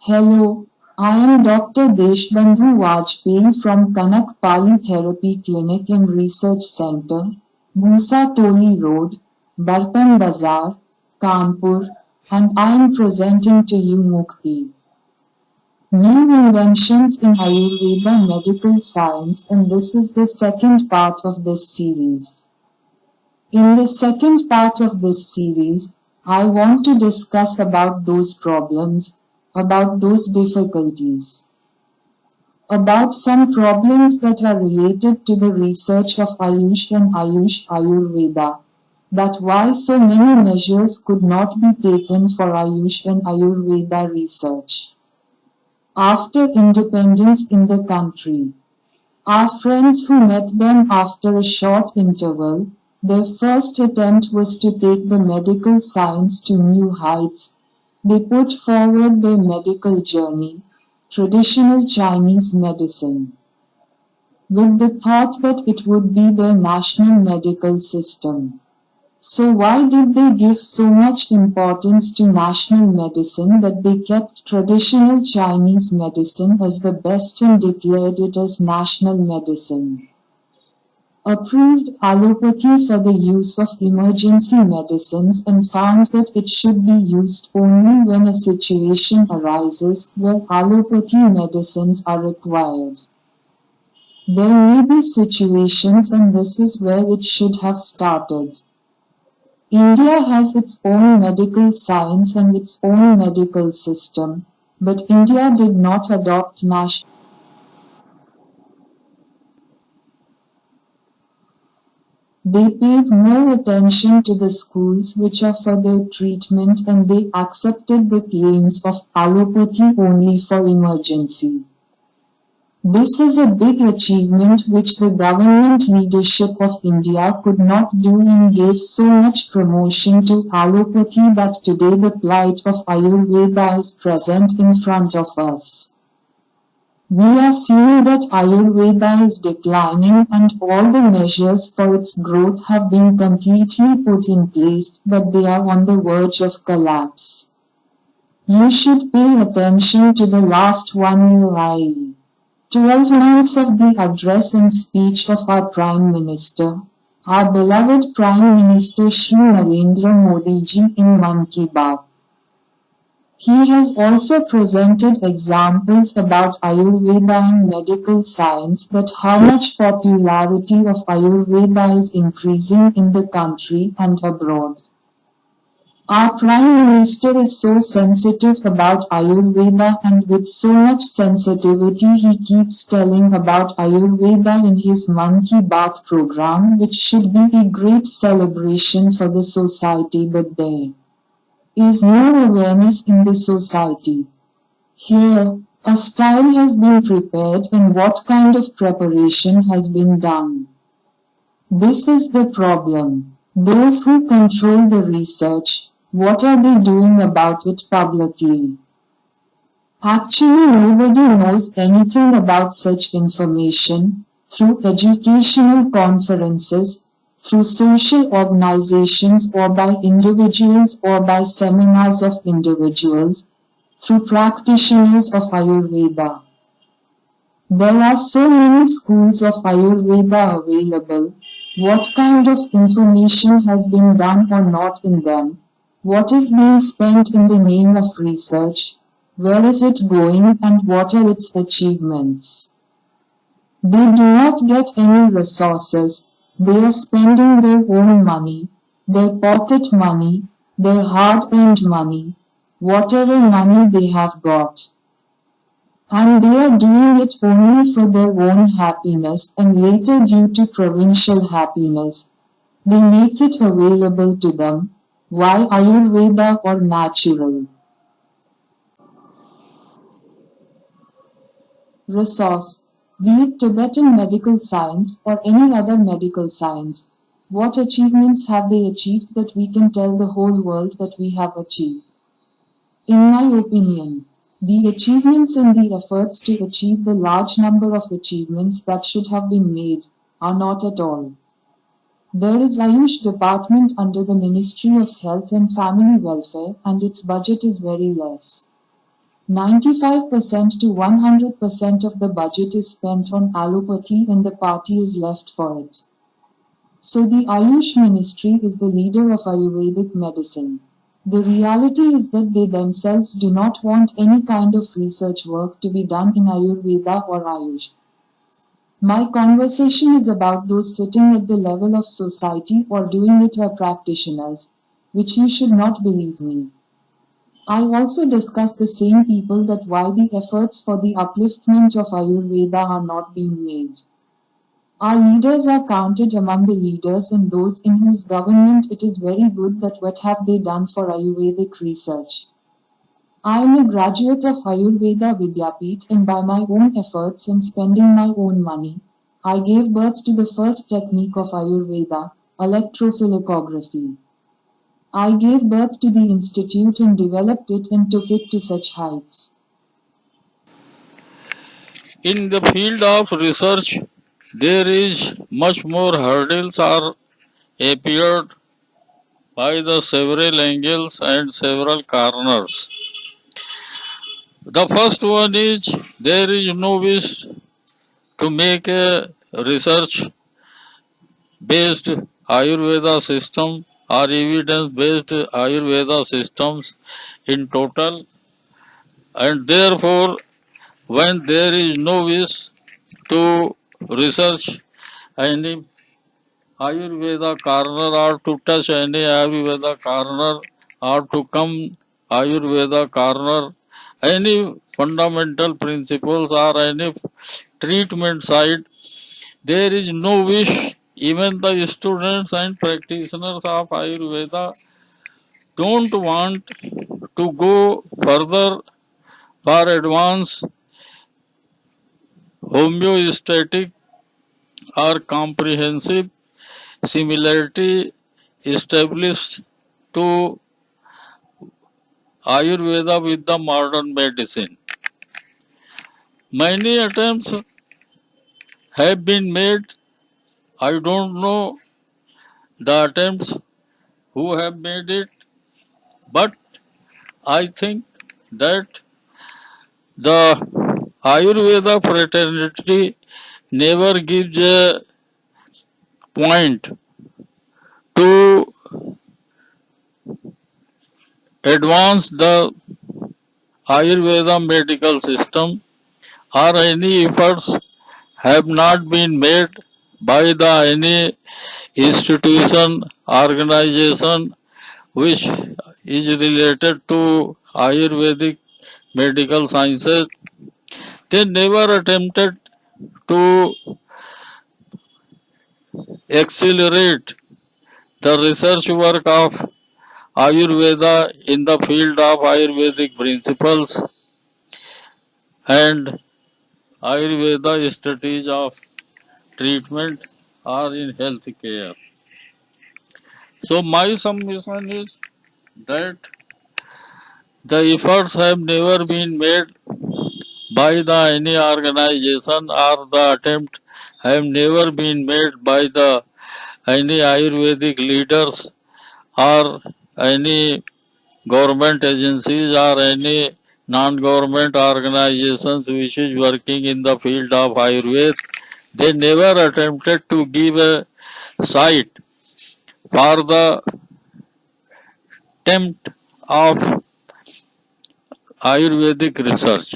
Hello, I am Dr. Deshbandhu Vajpayee from Kanak Pali Therapy Clinic and Research Center, Musa Toli Road, Bartan Bazar, Kanpur, and I am presenting to you Mukti. New Inventions in Ayurveda Medical Science, and this is the second part of this series. In the second part of this series, I want to discuss about those problems, about those difficulties, about some problems that are related to the research of Ayush and Ayurveda, that why so many measures could not be taken for Ayush and Ayurveda research. After independence in the country, our friends who met them after a short interval, their first attempt was to take the medical science to new heights. They put forward their medical journey, traditional Chinese medicine, with the thought that it would be their national medical system. So why did they give so much importance to national medicine that they kept traditional Chinese medicine as the best and declared it as national medicine? Approved allopathy for the use of emergency medicines and found that it should be used only when a situation arises where allopathy medicines are required. There may be situations, and this is where it should have started. India has its own medical science and its own medical system, but India did not adopt national. They paid more attention to the schools which are for their treatment, and they accepted the claims of allopathy only for emergency. This is a big achievement which the government leadership of India could not do and gave so much promotion to allopathy that today the plight of Ayurveda is present in front of us. We are seeing that Ayurveda is declining and all the measures for its growth have been completely put in place, but they are on the verge of collapse. You should pay attention to the last 1 year, i.e. 12 months of the address and speech of our Prime Minister, our beloved Prime Minister Shri Narendra Modi ji in Mann Ki Baat. He has also presented examples about Ayurveda and medical science, that how much popularity of Ayurveda is increasing in the country and abroad. Our Prime Minister is so sensitive about Ayurveda, and with so much sensitivity he keeps telling about Ayurveda in his Mann Ki Baat program, which should be a great celebration for the society, but there is no awareness in the society. Here, a style has been prepared, and what kind of preparation has been done? This is the problem. Those who control the research, what are they doing about it publicly? Actually, nobody knows anything about such information. Through educational conferences, through social organizations, or by individuals or by seminars of individuals, through practitioners of Ayurveda. There are so many schools of Ayurveda available. What kind of information has been done or not in them? What is being spent in the name of research? Where is it going and what are its achievements? They do not get any resources. They are spending their own money, their pocket money, their hard-earned money, whatever money they have got. And they are doing it only for their own happiness, and later due to provincial happiness, they make it available to them. Why Ayurveda or natural? Resource, be it Tibetan medical science or any other medical science. What achievements have they achieved that we can tell the whole world that we have achieved? In my opinion, the achievements and the efforts to achieve the large number of achievements that should have been made are not at all. There is Ayush department under the Ministry of Health and Family Welfare, and its budget is very less. 95% to 100% of the budget is spent on allopathy and the party is left for it. So the Ayush Ministry is the leader of Ayurvedic medicine. The reality is that they themselves do not want any kind of research work to be done in Ayurveda or Ayush. My conversation is about those sitting at the level of society or doing it are practitioners, which you should not believe me. I also discuss the same people that why the efforts for the upliftment of Ayurveda are not being made. Our leaders are counted among the leaders and those in whose government it is very good that what have they done for Ayurvedic research. I am a graduate of Ayurveda Vidyapith and by my own efforts and spending my own money, I gave birth to the first technique of Ayurveda, electrophysiography. I gave birth to the institute and developed it and took it to such heights. In the field of research, there is much more hurdles are appeared by the several angles and several corners. The first one is there is no wish to make a research based Ayurveda system or evidence based Ayurveda systems in total, and therefore when there is no wish to research any Ayurveda corner or to touch any Ayurveda corner or to come Ayurveda corner, any fundamental principles or any treatment side, there is no wish. Even the students and practitioners of Ayurveda don't want to go further for advanced homeostatic or comprehensive similarity established to Ayurveda with the modern medicine. Many attempts have been made. I don't know the attempts who have made it, but I think that the Ayurveda fraternity never gives a point to advance the Ayurveda medical system, or any efforts have not been made by the any institution, organization which is related to Ayurvedic medical sciences. They never attempted to accelerate the research work of Ayurveda in the field of Ayurvedic principles and Ayurveda strategies of treatment or in health care. So my submission is that the efforts have never been made by the any organization or the attempt have never been made by the any Ayurvedic leaders or any government agencies or any non-government organizations which is working in the field of Ayurveda. They never attempted to give a site for the attempt of Ayurvedic research.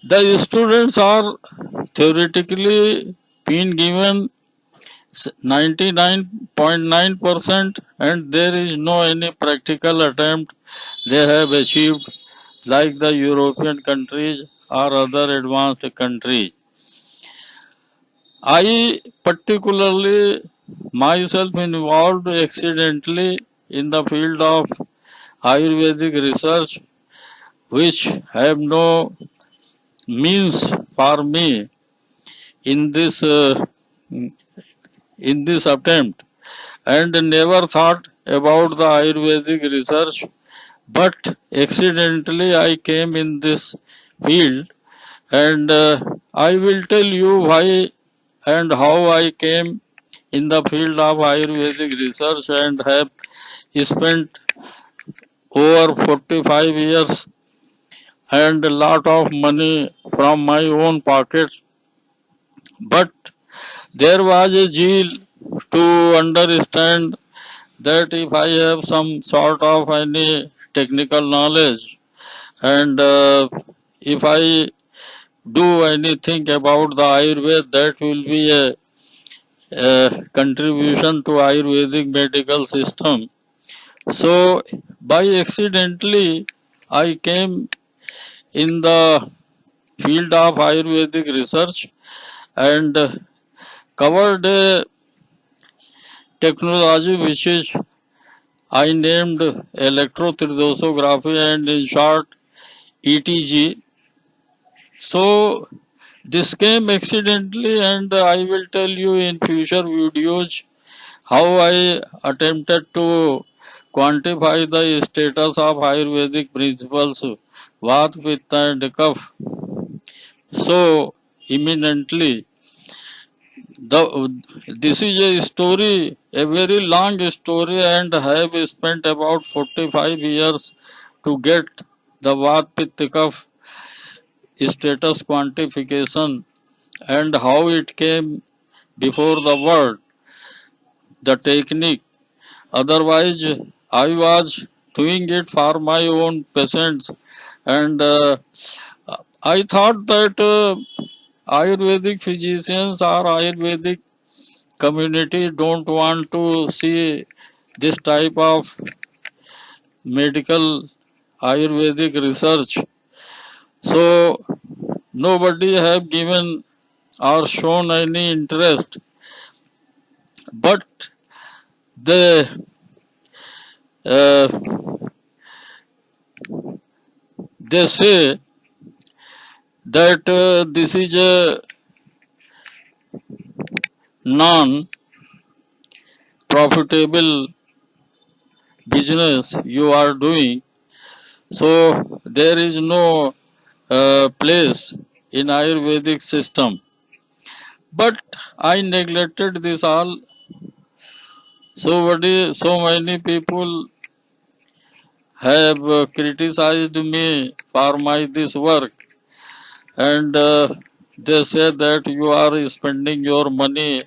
The students are theoretically been given 99.9% and there is no any practical attempt they have achieved like the European countries or other advanced countries. I particularly myself involved accidentally in the field of Ayurvedic research which have no means for me in this attempt and never thought about the Ayurvedic research, but accidentally I came in this field and I will tell you why and how I came in the field of Ayurvedic research and have spent over 45 years and a lot of money from my own pocket, but there was a zeal to understand that if I have some sort of any technical knowledge and if I do anything about the Ayurveda, that will be a contribution to Ayurvedic medical system. So by accidentally I came in the field of Ayurvedic research and covered a technology which is I named electrotridosography and in short ETG. So this came accidentally and I will tell you in future videos how I attempted to quantify the status of Ayurvedic principles Vata, Pitta and Kapha so eminently. This is a story, a very long story, and I have spent about 45 years to get the Vata, Pitta, Kapha status quantification and how it came before the word, the technique. Otherwise, I was doing it for my own patients, and I thought that Ayurvedic physicians or Ayurvedic community don't want to see this type of medical Ayurvedic research. So nobody have given or shown any interest, but they uh, they say that this is a non-profitable business you are doing, so there is no place in Ayurvedic system. But I neglected this all. So many people have criticized me for my this work, and they say that you are spending your money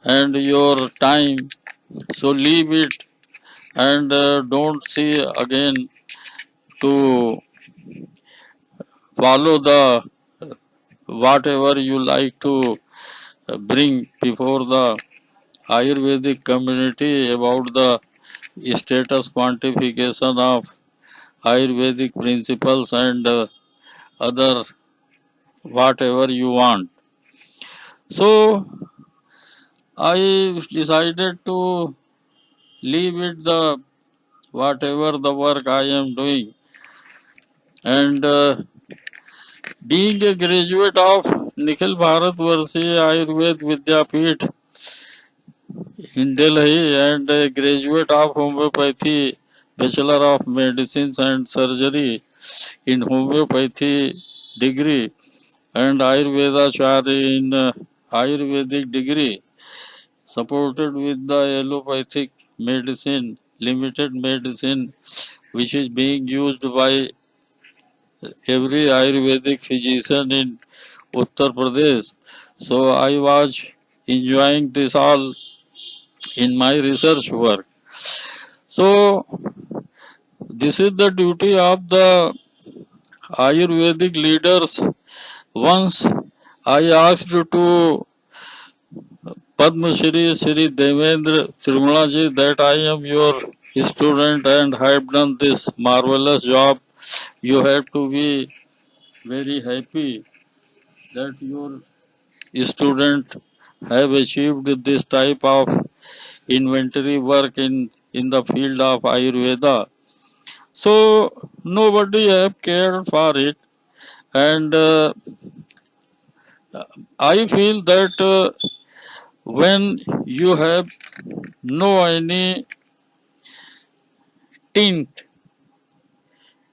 and your time. So leave it and don't see again to follow the whatever you like to bring before the Ayurvedic community about the status quantification of Ayurvedic principles and other whatever you want. So I decided to leave it the whatever the work I am doing, and being a graduate of Nikhil Bharat Varsi Ayurved Vidyapith in Delhi and a graduate of homeopathy, Bachelor of Medicines and Surgery in homeopathy degree and Ayurveda Chari in Ayurvedic degree, supported with the allopathic medicine, limited medicine, which is being used by every Ayurvedic physician in Uttar Pradesh. So I was enjoying this all in my research work. So this is the duty of the Ayurvedic leaders. Once I asked to Padma Shri Devendra Tirumalaji that I am your student and have done this marvelous job. You have to be very happy that your student have achieved this type of inventory work in the field of Ayurveda. So nobody have cared for it, and I feel that when you have no any tint,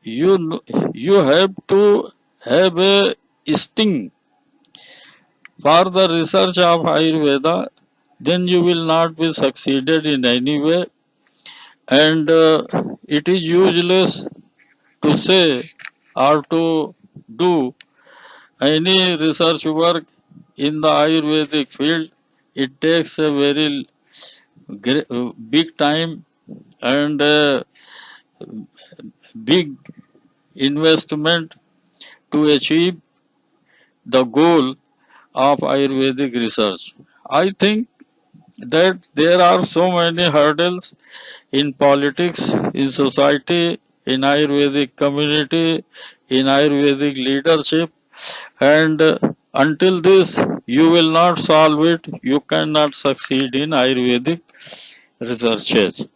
you have to have a sting for the research of Ayurveda. Then you will not be succeeded in any way, and it is useless to say or to do any research work in the Ayurvedic field, it takes a very big time and big investment to achieve the goal of Ayurvedic research. I think that there are so many hurdles in politics, in society, in Ayurvedic community, in Ayurvedic leadership, and until this you will not solve it, you cannot succeed in Ayurvedic research.